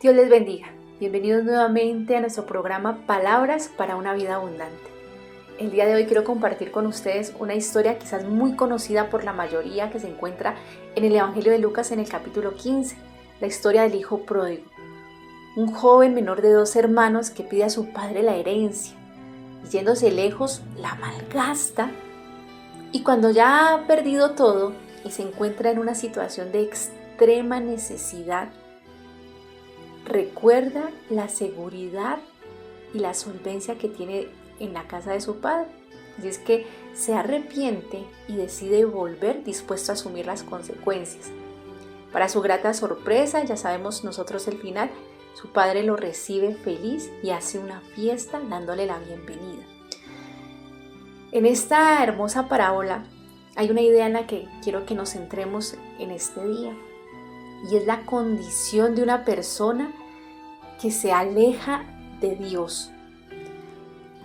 Dios les bendiga. Bienvenidos nuevamente a nuestro programa Palabras para una vida abundante. El día de hoy quiero compartir con ustedes una historia quizás muy conocida por la mayoría que se encuentra en el Evangelio de Lucas en el capítulo 15, la historia del hijo pródigo. Un joven menor de 2 hermanos que pide a su padre la herencia y yéndose lejos la malgasta, y cuando ya ha perdido todo y se encuentra en una situación de extrema necesidad, recuerda la seguridad y la solvencia que tiene en la casa de su padre. Y es que se arrepiente y decide volver dispuesto a asumir las consecuencias. Para su grata sorpresa, ya sabemos nosotros el final, su padre lo recibe feliz y hace una fiesta dándole la bienvenida. En esta hermosa parábola hay una idea en la que quiero que nos centremos en este día, y es la condición de una persona que se aleja de Dios.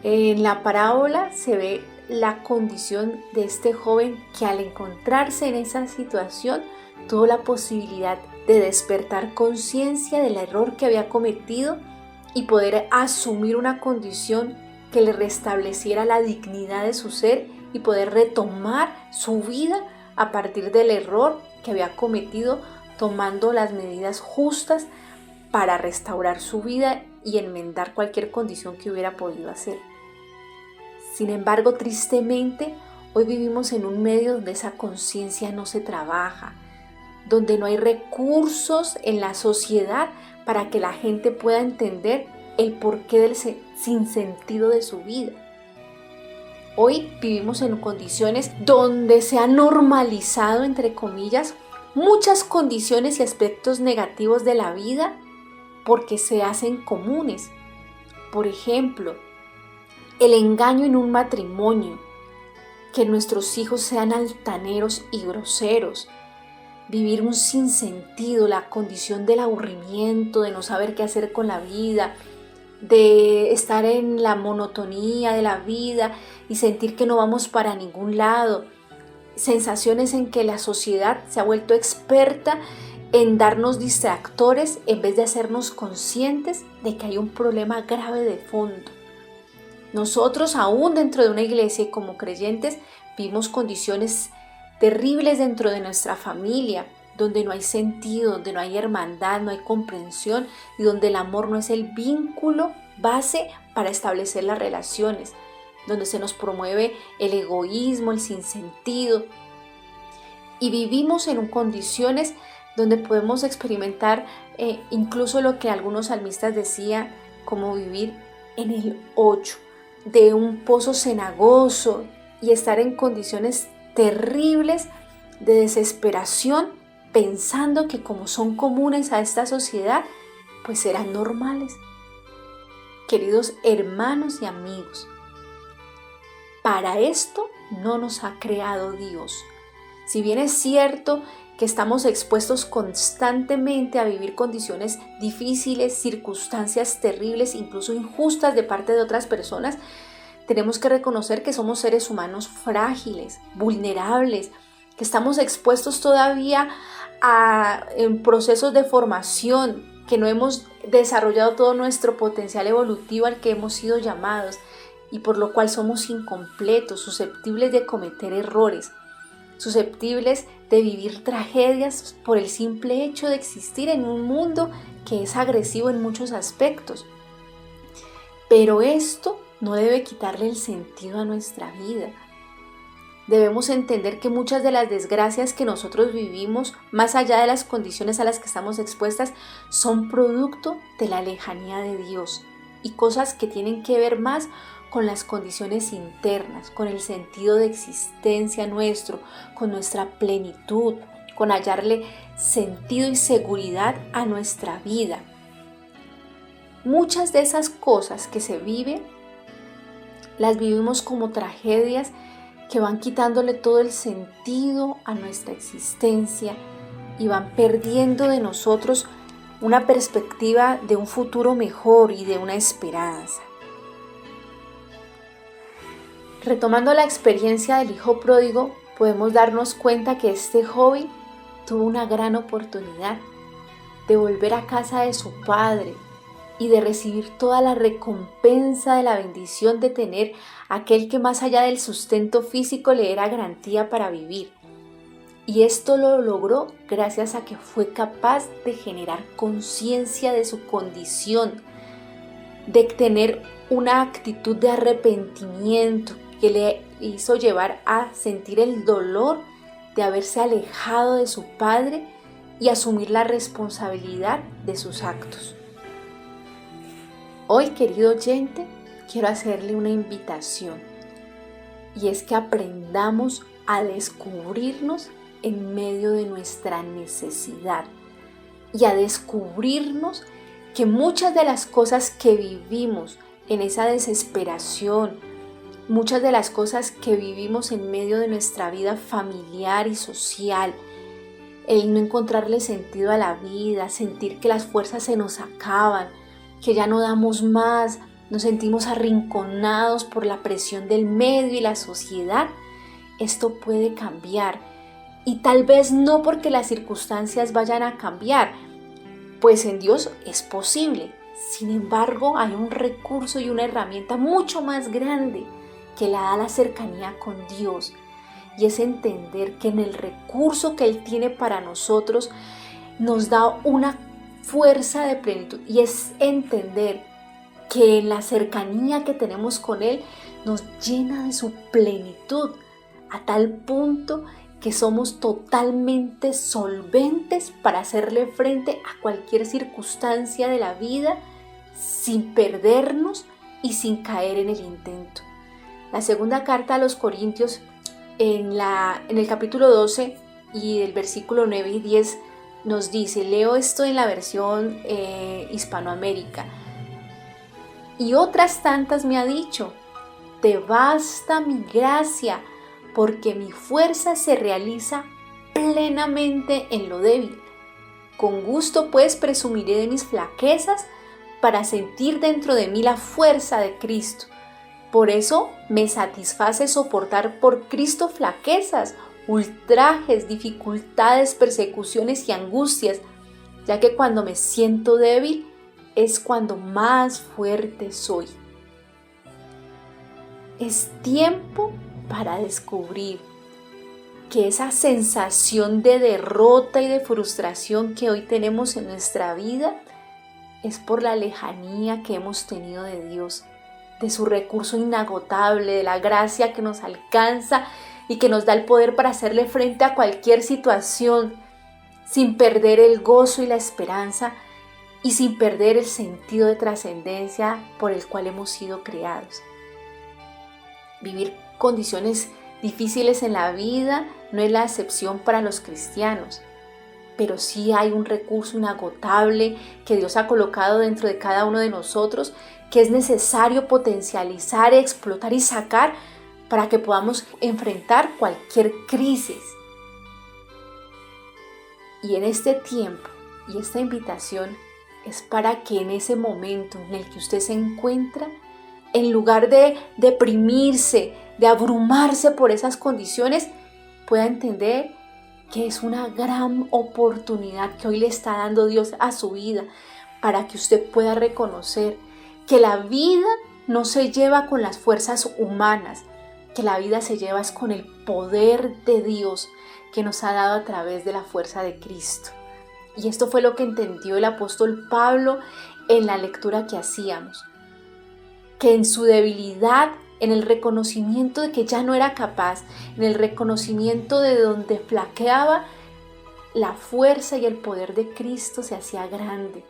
En la parábola se ve la condición de este joven que al encontrarse en esa situación tuvo la posibilidad de despertar conciencia del error que había cometido y poder asumir una condición que le restableciera la dignidad de su ser y poder retomar su vida a partir del error que había cometido, tomando las medidas justas para restaurar su vida y enmendar cualquier condición que hubiera podido hacer. Sin embargo, tristemente, hoy vivimos en un medio donde esa conciencia no se trabaja, donde no hay recursos en la sociedad para que la gente pueda entender el porqué del sinsentido de su vida. Hoy vivimos en condiciones donde se ha normalizado, entre comillas, muchas condiciones y aspectos negativos de la vida porque se hacen comunes. Por ejemplo, el engaño en un matrimonio, que nuestros hijos sean altaneros y groseros, vivir un sinsentido, la condición del aburrimiento, de no saber qué hacer con la vida, de estar en la monotonía de la vida y sentir que no vamos para ningún lado. Sensaciones en que la sociedad se ha vuelto experta en darnos distractores en vez de hacernos conscientes de que hay un problema grave de fondo. Nosotros, aún dentro de una iglesia y como creyentes, vivimos condiciones terribles dentro de nuestra familia, donde no hay sentido, donde no hay hermandad, no hay comprensión y donde el amor no es el vínculo base para establecer las relaciones, donde se nos promueve el egoísmo, el sinsentido, y vivimos en condiciones donde podemos experimentar incluso lo que algunos salmistas decían, como vivir en el hoyo de un pozo cenagoso y estar en condiciones terribles de desesperación, pensando que como son comunes a esta sociedad, pues serán normales. Queridos hermanos y amigos, para esto no nos ha creado Dios. Si bien es cierto que estamos expuestos constantemente a vivir condiciones difíciles, circunstancias terribles, incluso injustas de parte de otras personas, tenemos que reconocer que somos seres humanos frágiles, vulnerables, que estamos expuestos todavía en procesos de formación, que no hemos desarrollado todo nuestro potencial evolutivo al que hemos sido llamados y por lo cual somos incompletos, susceptibles de cometer errores, susceptibles de vivir tragedias por el simple hecho de existir en un mundo que es agresivo en muchos aspectos. Pero esto no debe quitarle el sentido a nuestra vida. Debemos entender que muchas de las desgracias que nosotros vivimos, más allá de las condiciones a las que estamos expuestas, son producto de la lejanía de Dios y cosas que tienen que ver más con las condiciones internas, con el sentido de existencia nuestro, con nuestra plenitud, con hallarle sentido y seguridad a nuestra vida. Muchas de esas cosas que se viven, las vivimos como tragedias que van quitándole todo el sentido a nuestra existencia y van perdiendo de nosotros una perspectiva de un futuro mejor y de una esperanza. Retomando la experiencia del hijo pródigo, podemos darnos cuenta que este joven tuvo una gran oportunidad de volver a casa de su padre y de recibir toda la recompensa de la bendición de tener aquel que más allá del sustento físico le era garantía para vivir. Y esto lo logró gracias a que fue capaz de generar conciencia de su condición, de tener una actitud de arrepentimiento que le hizo llevar a sentir el dolor de haberse alejado de su padre y asumir la responsabilidad de sus actos. Hoy, querido oyente, quiero hacerle una invitación, y es que aprendamos a descubrirnos en medio de nuestra necesidad y a descubrirnos que muchas de las cosas que vivimos en esa desesperación, muchas de las cosas que vivimos en medio de nuestra vida familiar y social, el no encontrarle sentido a la vida, sentir que las fuerzas se nos acaban, que ya no damos más, nos sentimos arrinconados por la presión del medio y la sociedad, esto puede cambiar. Y tal vez no porque las circunstancias vayan a cambiar, pues en Dios es posible. Sin embargo, hay un recurso y una herramienta mucho más grande que la da la cercanía con Dios, y es entender que en el recurso que Él tiene para nosotros nos da una fuerza de plenitud, y es entender que en la cercanía que tenemos con Él nos llena de su plenitud a tal punto que somos totalmente solventes para hacerle frente a cualquier circunstancia de la vida sin perdernos y sin caer en el intento. La segunda carta a los Corintios, en el capítulo 12 y el versículo 9 y 10 nos dice, leo esto en la versión Hispanoamérica: y otras tantas me ha dicho, te basta mi gracia, porque mi fuerza se realiza plenamente en lo débil. Con gusto pues presumiré de mis flaquezas para sentir dentro de mí la fuerza de Cristo. Por eso me satisface soportar por Cristo flaquezas, ultrajes, dificultades, persecuciones y angustias, ya que cuando me siento débil es cuando más fuerte soy. Es tiempo para descubrir que esa sensación de derrota y de frustración que hoy tenemos en nuestra vida es por la lejanía que hemos tenido de Dios, de su recurso inagotable, de la gracia que nos alcanza y que nos da el poder para hacerle frente a cualquier situación sin perder el gozo y la esperanza y sin perder el sentido de trascendencia por el cual hemos sido creados. Vivir condiciones difíciles en la vida no es la excepción para los cristianos, pero sí hay un recurso inagotable que Dios ha colocado dentro de cada uno de nosotros, que es necesario potencializar, explotar y sacar para que podamos enfrentar cualquier crisis. Y en este tiempo y esta invitación es para que en ese momento en el que usted se encuentra, en lugar de deprimirse, de abrumarse por esas condiciones, pueda entender que es una gran oportunidad que hoy le está dando Dios a su vida, para que usted pueda reconocer que la vida no se lleva con las fuerzas humanas, que la vida se lleva es con el poder de Dios que nos ha dado a través de la fuerza de Cristo. Y esto fue lo que entendió el apóstol Pablo en la lectura que hacíamos, que en su debilidad, en el reconocimiento de que ya no era capaz, en el reconocimiento de donde flaqueaba, la fuerza y el poder de Cristo se hacía grande.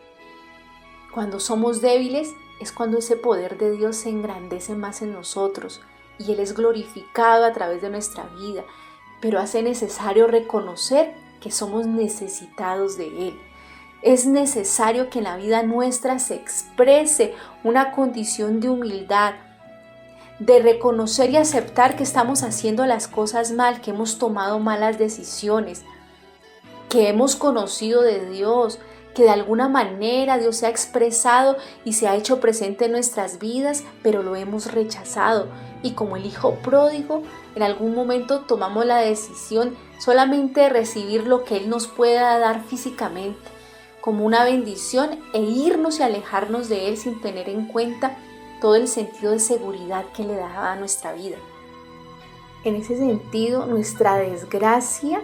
Cuando somos débiles es cuando ese poder de Dios se engrandece más en nosotros y Él es glorificado a través de nuestra vida, pero hace necesario reconocer que somos necesitados de Él. Es necesario que en la vida nuestra se exprese una condición de humildad, de reconocer y aceptar que estamos haciendo las cosas mal, que hemos tomado malas decisiones, que hemos conocido de Dios, que de alguna manera Dios se ha expresado y se ha hecho presente en nuestras vidas, pero lo hemos rechazado. Y como el hijo pródigo, en algún momento tomamos la decisión solamente de recibir lo que Él nos pueda dar físicamente, como una bendición e irnos y alejarnos de Él sin tener en cuenta todo el sentido de seguridad que le daba a nuestra vida. En ese sentido, nuestra desgracia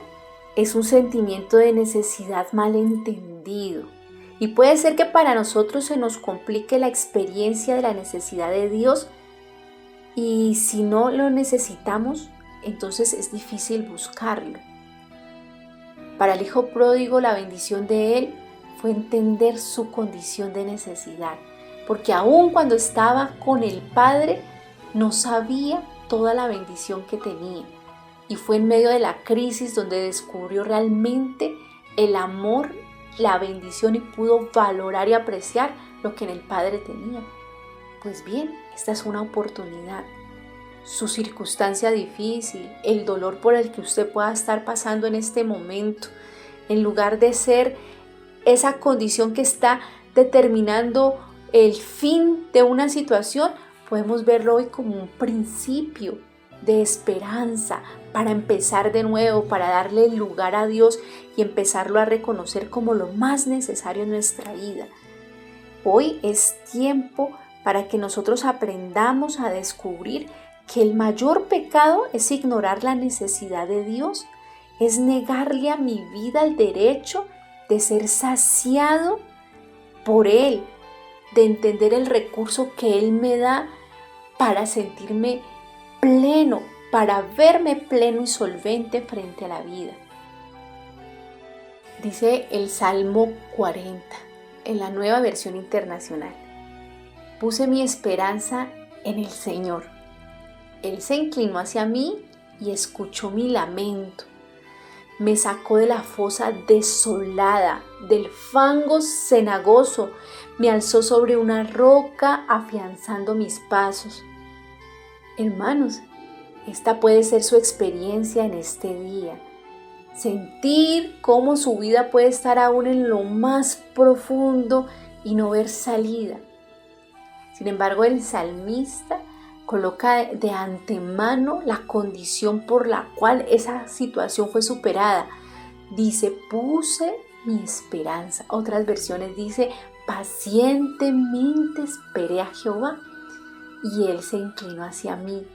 es un sentimiento de necesidad malentendido. Y puede ser que para nosotros se nos complique la experiencia de la necesidad de Dios, y si no lo necesitamos, entonces es difícil buscarlo. Para el hijo pródigo, la bendición de él fue entender su condición de necesidad, porque aun cuando estaba con el Padre, no sabía toda la bendición que tenía. Y fue en medio de la crisis donde descubrió realmente el amor, la bendición, y pudo valorar y apreciar lo que en el Padre tenía. Pues bien, esta es una oportunidad. Su circunstancia difícil, el dolor por el que usted pueda estar pasando en este momento, en lugar de ser esa condición que está determinando el fin de una situación, podemos verlo hoy como un principio de esperanza para empezar de nuevo, para darle lugar a Dios y empezarlo a reconocer como lo más necesario en nuestra vida. Hoy es tiempo para que nosotros aprendamos a descubrir que el mayor pecado es ignorar la necesidad de Dios, es negarle a mi vida el derecho de ser saciado por Él, de entender el recurso que Él me da para sentirme pleno, para verme pleno y solvente frente a la vida. Dice el Salmo 40, en la Nueva Versión Internacional: puse mi esperanza en el Señor. Él se inclinó hacia mí y escuchó mi lamento. Me sacó de la fosa desolada, del fango cenagoso. Me alzó sobre una roca, afianzando mis pasos. Hermanos, esta puede ser su experiencia en este día. Sentir cómo su vida puede estar aún en lo más profundo y no ver salida. Sin embargo, el salmista coloca de antemano la condición por la cual esa situación fue superada. Dice: puse mi esperanza. Otras versiones dice: pacientemente esperé a Jehová, y Él se inclinó hacia mí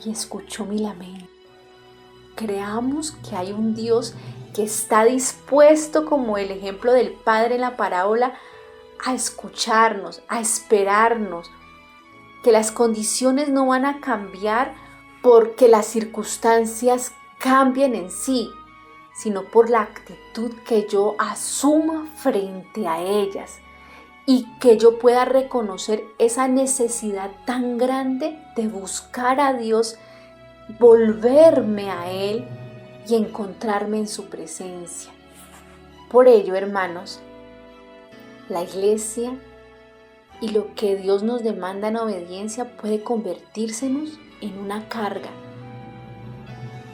y escuchó mi lamento. Creamos que hay un Dios que está dispuesto, como el ejemplo del Padre en la parábola, a escucharnos, a esperarnos, que las condiciones no van a cambiar porque las circunstancias cambien en sí, sino por la actitud que yo asuma frente a ellas y que yo pueda reconocer esa necesidad tan grande de buscar a Dios, volverme a Él y encontrarme en su presencia. Por ello, hermanos, la iglesia y lo que Dios nos demanda en obediencia puede convertírsenos en una carga,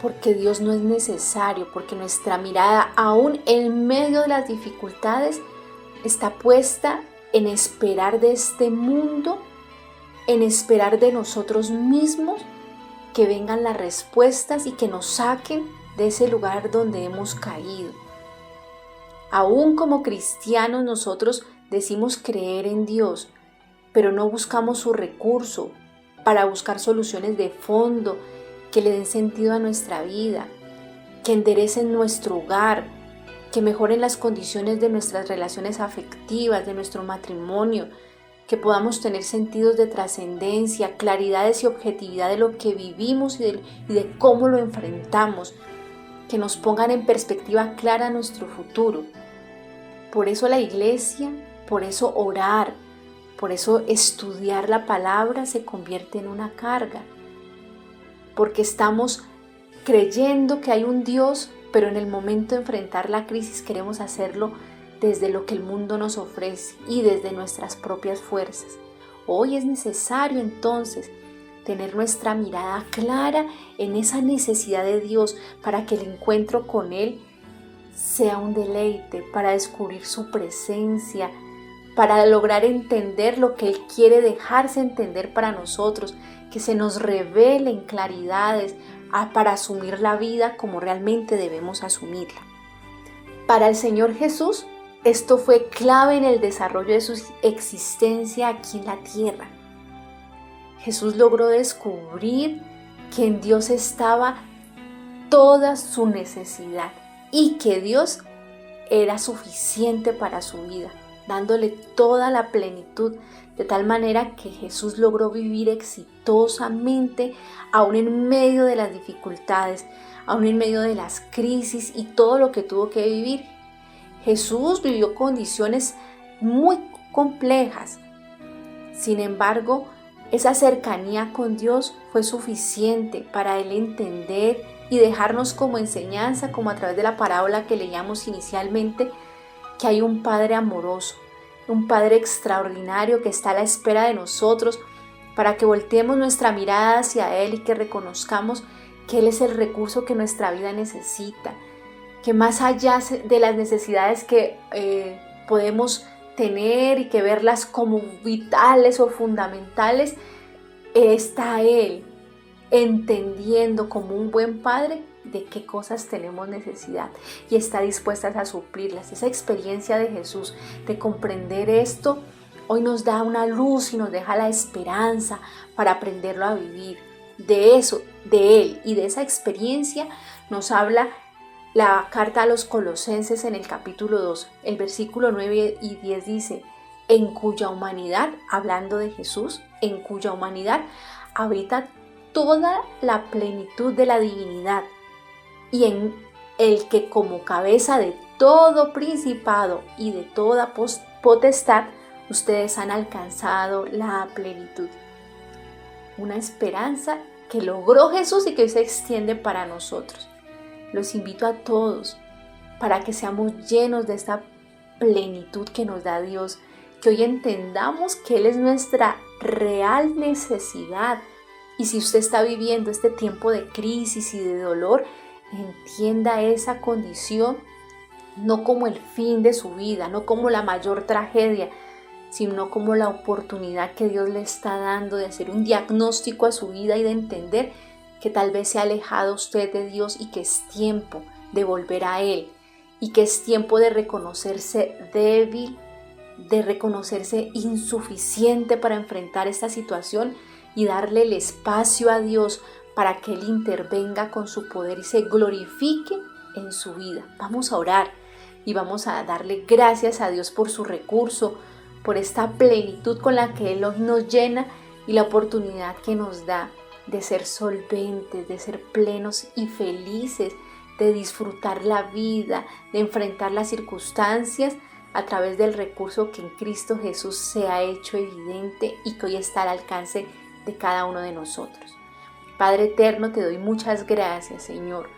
porque Dios no es necesario, porque nuestra mirada, aún en medio de las dificultades, está puesta en esperar de este mundo, en esperar de nosotros mismos que vengan las respuestas y que nos saquen de ese lugar donde hemos caído. Aún como cristianos nosotros decimos creer en Dios, pero no buscamos su recurso para buscar soluciones de fondo que le den sentido a nuestra vida, que enderecen nuestro hogar, que mejoren las condiciones de nuestras relaciones afectivas, de nuestro matrimonio, que podamos tener sentidos de trascendencia, claridades y objetividad de lo que vivimos y de cómo lo enfrentamos, que nos pongan en perspectiva clara nuestro futuro. Por eso la iglesia, por eso orar, por eso estudiar la palabra se convierte en una carga, porque estamos creyendo que hay un Dios, pero en el momento de enfrentar la crisis queremos hacerlo desde lo que el mundo nos ofrece y desde nuestras propias fuerzas. Hoy es necesario entonces tener nuestra mirada clara en esa necesidad de Dios para que el encuentro con Él sea un deleite, para descubrir su presencia, para lograr entender lo que Él quiere dejarse entender para nosotros, que se nos revelen claridades para asumir la vida como realmente debemos asumirla. Para el Señor Jesús, esto fue clave en el desarrollo de su existencia aquí en la tierra. Jesús logró descubrir que en Dios estaba toda su necesidad y que Dios era suficiente para su vida, dándole toda la plenitud, de tal manera que Jesús logró vivir exitosamente, aún en medio de las dificultades, aún en medio de las crisis y todo lo que tuvo que vivir. Jesús vivió condiciones muy complejas. Sin embargo, esa cercanía con Dios fue suficiente para Él entender y dejarnos como enseñanza, como a través de la parábola que leíamos inicialmente, que hay un Padre amoroso, un Padre extraordinario que está a la espera de nosotros para que volteemos nuestra mirada hacia Él y que reconozcamos que Él es el recurso que nuestra vida necesita, que más allá de las necesidades que podemos tener y que verlas como vitales o fundamentales, está Él entendiendo como un buen padre de qué cosas tenemos necesidad y está dispuesta a suplirlas. Esa experiencia de Jesús, de comprender esto, hoy nos da una luz y nos deja la esperanza para aprenderlo a vivir. De eso, de Él y de esa experiencia nos habla la carta a los Colosenses en el capítulo 2, el versículo 9 y 10 dice: en cuya humanidad, hablando de Jesús, en cuya humanidad habita toda la plenitud de la divinidad, y en el que como cabeza de todo principado y de toda potestad, ustedes han alcanzado la plenitud. Una esperanza que logró Jesús y que hoy se extiende para nosotros. Los invito a todos para que seamos llenos de esta plenitud que nos da Dios, que hoy entendamos que Él es nuestra real necesidad. Y si usted está viviendo este tiempo de crisis y de dolor, entienda esa condición no como el fin de su vida, no como la mayor tragedia, sino como la oportunidad que Dios le está dando de hacer un diagnóstico a su vida y de entender que tal vez se ha alejado usted de Dios y que es tiempo de volver a Él y que es tiempo de reconocerse débil, de reconocerse insuficiente para enfrentar esta situación y darle el espacio a Dios para que Él intervenga con su poder y se glorifique en su vida. Vamos a orar y vamos a darle gracias a Dios por su recurso, por esta plenitud con la que Él hoy nos llena y la oportunidad que nos da de ser solventes, de ser plenos y felices, de disfrutar la vida, de enfrentar las circunstancias a través del recurso que en Cristo Jesús se ha hecho evidente y que hoy está al alcance de cada uno de nosotros. Padre eterno, te doy muchas gracias, Señor,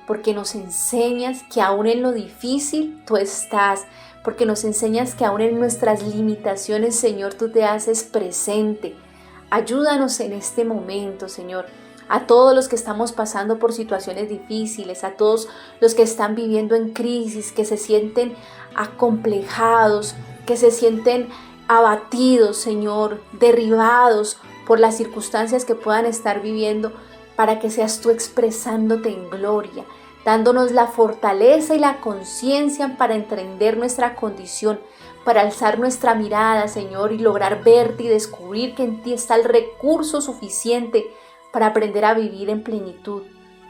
porque nos enseñas que aún en lo difícil tú estás, porque nos enseñas que aún en nuestras limitaciones, Señor, tú te haces presente. Ayúdanos en este momento, Señor, a todos los que estamos pasando por situaciones difíciles, a todos los que están viviendo en crisis, que se sienten acomplejados, que se sienten abatidos, Señor, derribados por las circunstancias que puedan estar viviendo, para que seas tú expresándote en gloria, dándonos la fortaleza y la conciencia para entender nuestra condición, para alzar nuestra mirada, Señor, y lograr verte y descubrir que en ti está el recurso suficiente para aprender a vivir en plenitud.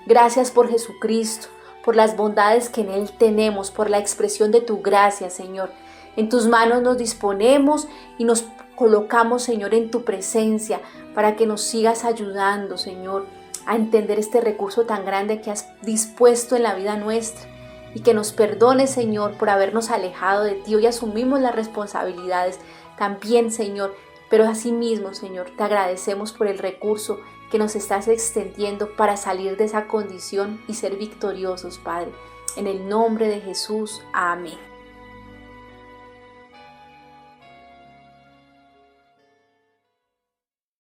Gracias por Jesucristo, por las bondades que en Él tenemos, por la expresión de tu gracia, Señor. En tus manos nos disponemos y nos colocamos, Señor, en tu presencia para que nos sigas ayudando, Señor, a entender este recurso tan grande que has dispuesto en la vida nuestra y que nos perdones, Señor, por habernos alejado de ti. Hoy asumimos las responsabilidades también, Señor, pero asimismo, Señor, te agradecemos por el recurso que nos estás extendiendo para salir de esa condición y ser victoriosos, Padre. En el nombre de Jesús, amén.